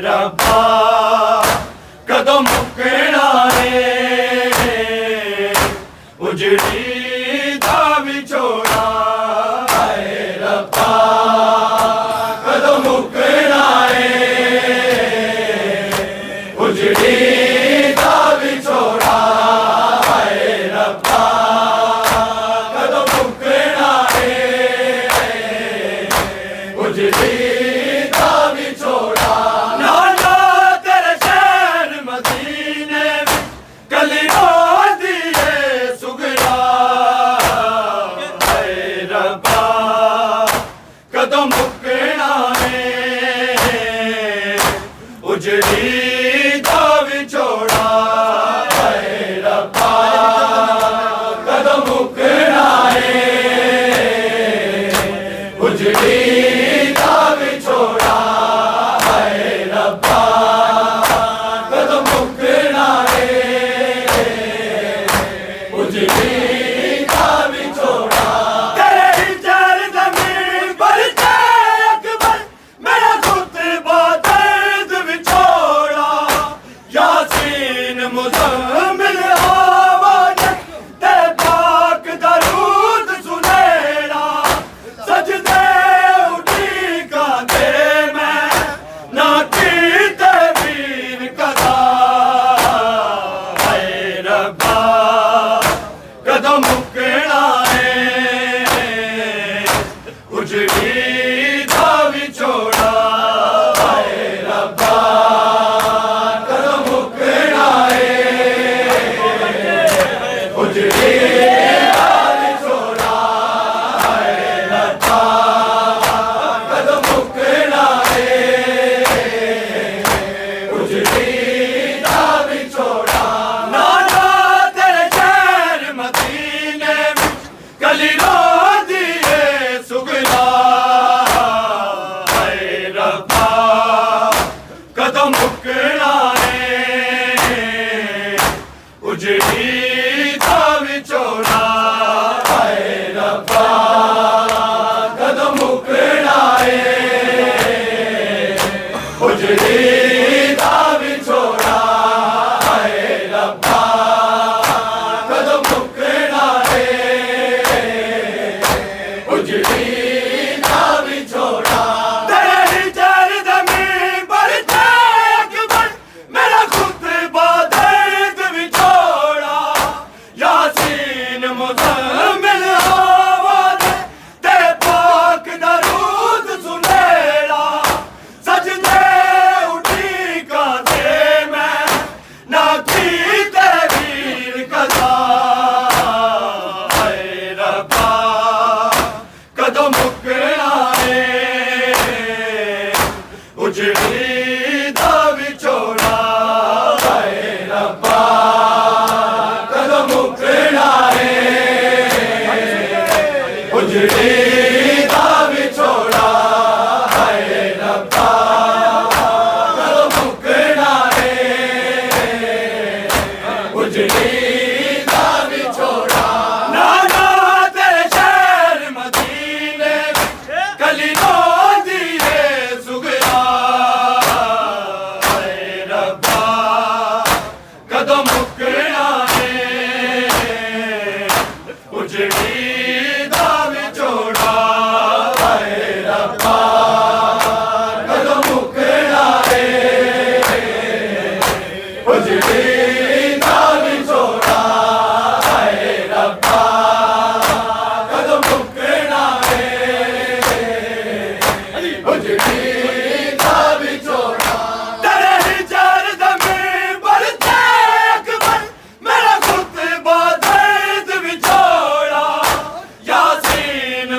रब्बा कदों मुकना है उजड़ी दा विछोड़ा है रब्बा कदों मुकना है उजड़ी दा विछोड़ा है रब्बा कदों मुकना है उजड़ी उजड़ी दा विछोड़ा है रब्बा कदों मुकना है उजड़ी दा विछोड़ा है रब्बा कदों मुकना है उजड़ी दा विछोड़ा तेरे हिजर ज़मीन पर अकबर मेरा खुतबा मुज़म्मिल आवाज़ ते पाक दरूद सुनेड़ा सजदे उठी गाते मैं ना कीते वीर कदा है रब्बा कदों मुकना है उजड़ी दा विछोड़ा है रब्बा कदों मुकना है उजड़ी दा विछोड़ा है रब्बा कदों मुकना है उजड़ी दा विछोड़ा है रब्बा कदों मुकना है उजड़ी दा विछोड़ा मुज़म्मिल आवाज़ ते पाक दरूद सुनेड़ा सजदे उठी गाते मैं ना कीते वीर कदा है रब्बा कदों मुकना है उजड़ी दा विछोड़ा है रब्बा कदों मुकना उजड़ी दा विछोड़ा है रब्बा कदों मुकना है उजड़ी दा विछोड़ा नाना तेरे शहर मदीने कली रोंदी है सुगरा है रब्बा कदों मुकना है उजड़ी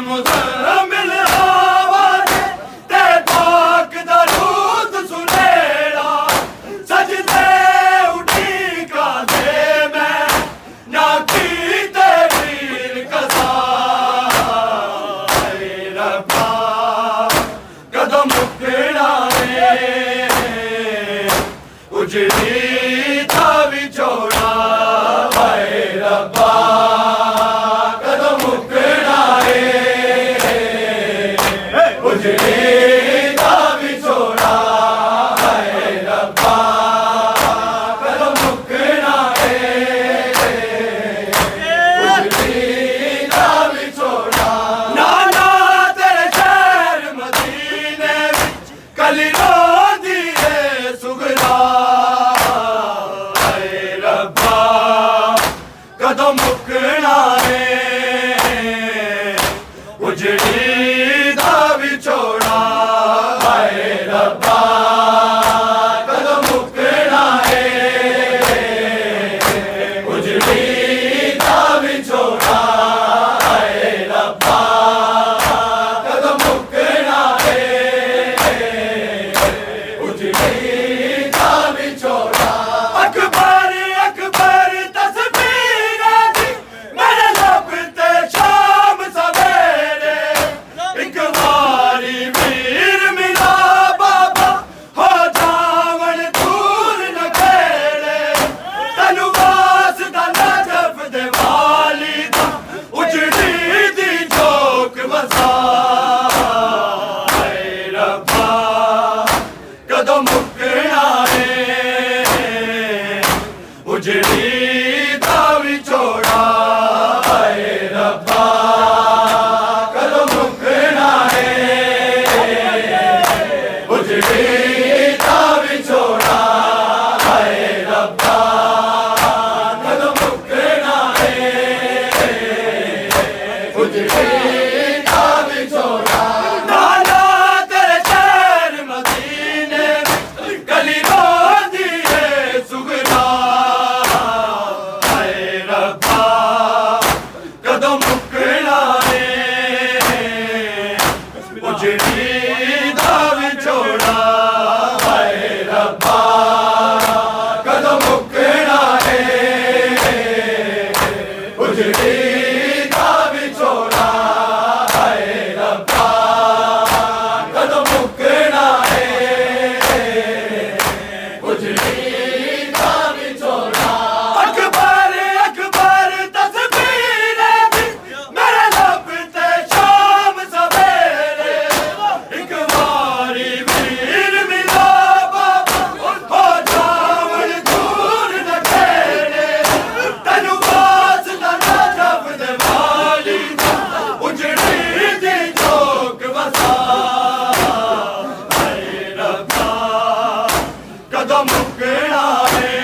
मुज़म्मिल आवाज़ ते पाक दरूद सुनेड़ा सजदे उठी गाते मैं ना कीते वीर कदा है रब्बा कदों मुकना है उजड़ी दा विछोड़ा है रब्बा कदों मुकना है उजड़ी दा विछोड़ा है कदों मुकना है उजड़ी दा विछोड़ा हाय रब्बा कदों मुकना है उजड़ी दा विछोड़ा हाय रब्बा कदों मुकना है उजड़ी दा विछोड़ा अकबर अकबर तस्वीरें दी मेरे लब ते शाम सवेरे एक बारी वीर मिला बाबा हो जावन दूर न खेड़े तनु वासदा नजफ दे वाली दा उजड़ी दी जोक वसा हाय रब्बा कदों मुकना है उजड़ी दा विछोड़ा हाय रब्बा कदों मुकना है उजड़ी दा विछोड़ा हाय रब्बा कदों मुकना है उजड़ी दा विछोड़ा नाना तेरे शहर मदीने गली रोंदी है सुगरा हाय रब्बा कदों मुकना है उजड़ी दा विछोड़ा हाय रब्बा कदों मुकना है उजड़ी दा विछोड़ा हाय रब्बा कदों मुकना है उजड़ी दा विछोड़ा अकबर अकबर तस्वीरें दी मेरे लब ते शाम सवेरे एक बारी वीर मिला बाबा हो जावन दूर न खेड़े तनु वासदा नजफ दे वाली दा उजड़ी दी जोक वसा हाय रब्बा कदों मुकना है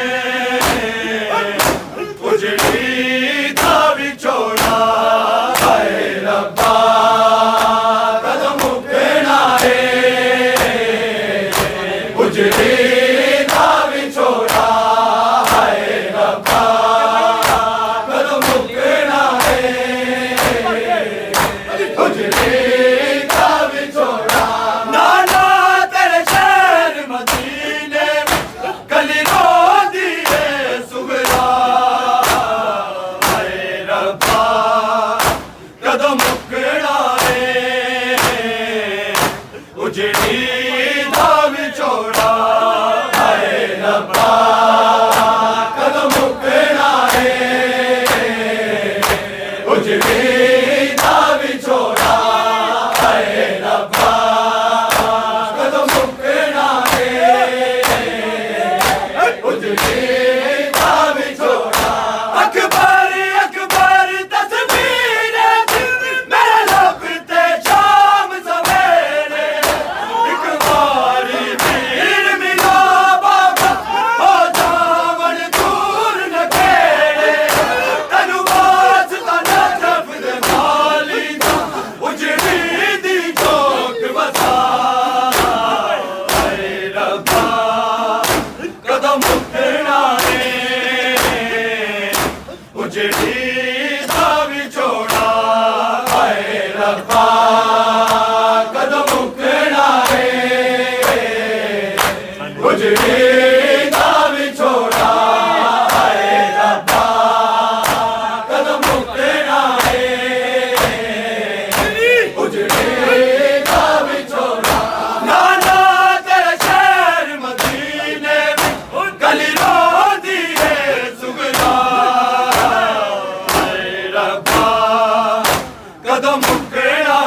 उजड़ी दा विछोड़ा हाय रब्बा कदों मुकना है उजड़ी दा विछोड़ा हाय रब्बा कदों मुकना है उजड़ी दा विछोड़ा नाना तेरे शहर मदीने गली रोंदी है सुगरा हाय रब्बा कदों मुकना है उजड़ी दा विछोड़ा हाय रब्बा कदों मुकना है उजड़ी दा विछोड़ा हाय रब्बा कदों मुकना है उजड़ी दा विछोड़ा अकबर अकबर तस्वीरें दी मेरे लब ते शाम सवेरे एक बारी वीर मिला बाबा हो जावन दूर न खेड़े तनु वासदा नजफ दे वाली दा उजड़ी दी जोक वसा हाय रब्बा कदों मुकना है उजड़ी दा विछोड़ा हाय रब्बा कदों मुकना है उजड़ी दा विछोड़ा हाय रब्बा कदों मुकना है उजड़ी दा विछोड़ा नाना तेरे शहर मदीने गली रोंदी है सुगरा हाय रब्बा कदों मुकना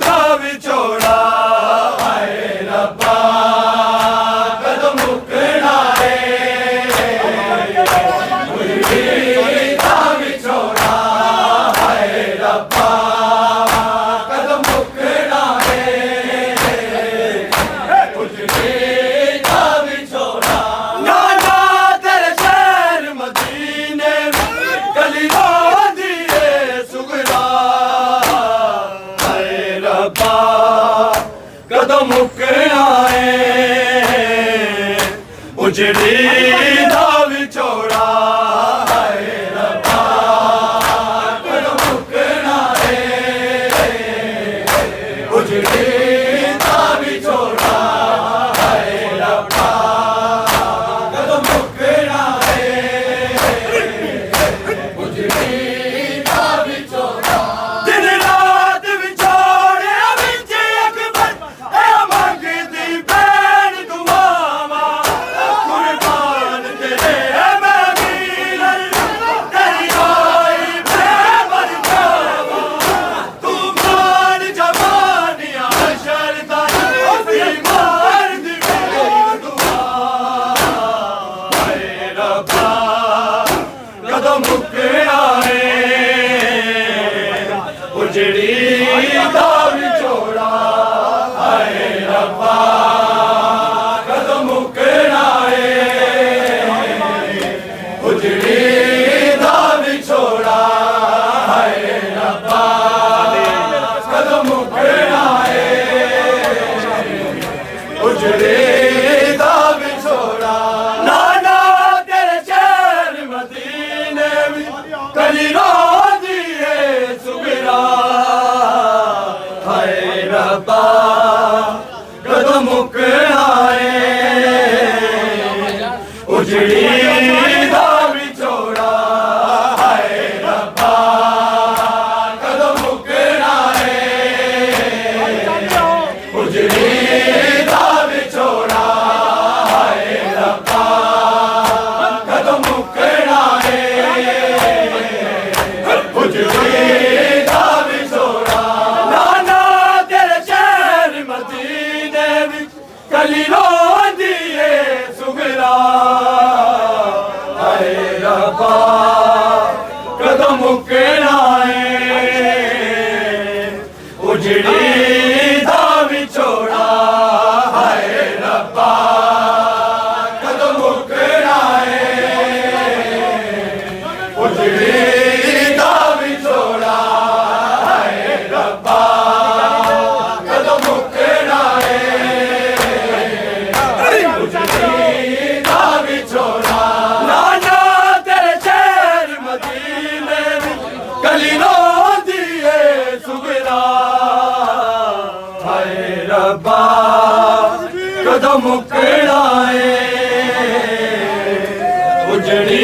ਦਾ ਵਿਛੋੜਾ ਹਾਏ ਰੱਬਾ ਕਦੋਂ ਮੁੱਕਣਾ ਏ ਉਜੜੀ ਦਾ ਵਿਛੋੜਾ ਹਾਏ ਰੱਬਾ ਕਦੋਂ ਮੁੱਕਣਾ ਏ ਉਜੜੀ ਦਾ ਵਿਛੋੜਾ ਨਾਨਾ ਤੇਰੇ ਸ਼ਹਿਰ ਮਦੀਨੇ ਗਲੀ ਰੋਂਦੀ ਏ ਸੁਗਰਾ ਹਾਏ ਰੱਬਾ ਕਦੋਂ ਮੁੱਕਣਾ ਏ ਉਜੜੀ ਦਾ ਵਿਛੋੜਾ ਹਾਏ ਰੱਬਾ ਕਦੋਂ ਮੁੱਕਣਾ ਏ ਉਜੜੀ ਦਾ ਵਿਛੋੜਾ ਹਾਏ ਰੱਬਾ ਕਦੋਂ ਮੁੱਕਣਾ ਏ ਉਜੜੀ ਦਾ ਵਿਛੋੜਾ ਦਿਨ ਰਾਤ ਵਿਛੋੜਿਆ ਵਿੱਚ ਅਕਬਰ ਇਹ ਮੰਗਦੀ ਭੈਣ ਦੁਆਵਾਂ ਕੁਰਬਾਨ ਤੇਰੇ ਮੈਂ ਵੀਰ ਤੇਰੀ ਆਈ ਮੈਂ ਮਰ ਜਾਵਾਂ ਤੂੰ ਮਾਨ ਜਵਾਨੀਆਂ ਸ਼ਰਦਾ ਉਸੀ ਮਾਰ ਦੀ ਮੇਰੀ ਦੁਆ ਹਾਏ ਰੱਬਾ ਕਦੋਂ ਮੁੱਕਣਾ ਏ ਉਜੜੀ ਦਾ ਵਿਛੋੜਾ ਹਾਏ ਰੱਬਾ ਕਦੋਂ ਮੁੱਕਣਾ ਏ ਉਜੜੀ ਦਾ ਵਿਛੋੜਾ ਹਾਏ ਰੱਬਾ ਕਦੋਂ ਮੁੱਕਣਾ ਏ ਉਜੜੀ ਦਾ ਵਿਛੋੜਾ ਨਾਨਾ ਤੇਰੇ ਸ਼ਹਿਰ ਮਦੀਨੇ ਵਿੱਚ ਕਲੀ ਰੋਂਦੀ ਏ ਸੁਗਰਾ ਹਾਏ ਰੱਬਾ ਕਦੋਂ ਮੁੱਕਣਾ ਏ ਉਜੜੀ ਦਾ ਵਿਛੋੜਾ ਹਾਏ ਰੱਬਾ ਕਦੋਂ ਮੁੱਕਣਾ ਏ ਉਜੜੀ ਦਾ ਵਿਛੋੜਾ ਹਾਏ ਰੱਬਾ ਕਦੋਂ ਮੁੱਕਣਾ ਏ ਉਜੜੀ ਦਾ ਵਿਛੋੜਾ ਨਾਨਾ ਤੇਰੇ ਸ਼ਹਿਰ ਮਦੀਨੇ ਵਿੱਚ ਕਲੀ ਰੋਂਦੀ ਏ ਸੁਗਰਾ ਹਾਏ ਰੱਬਾ ਕਦੋਂ ਮੁੱਕਣਾ ਏ ਉਜੜੀ ਦਾ ਵਿਛੋੜਾ ਹਾਏ ਰੱਬਾ ਕਦੋਂ ਮੁੱਕਣਾ ਏ ਉਜੜੀ ਦਾ ਵਿਛੋੜਾ ਹਾਏ ਰੱਬਾ ਕਦੋਂ ਮੁੱਕਣਾ ਏ ਉਜੜੀ ਦਾ ਵਿਛੋੜਾ ਨਾਨਾ ਤੇਰੇ ਸ਼ਹਿਰ ਮਦੀਨੇ ਵਿੱਚ ਗਲੀ ਰੋਂਦੀ ਏ ਸੁਗਰਾ ਹਾਏ ਰੱਬਾ ਕਦੋਂ ਮੁੱਕਣਾ ਏ ਉਜੜੀ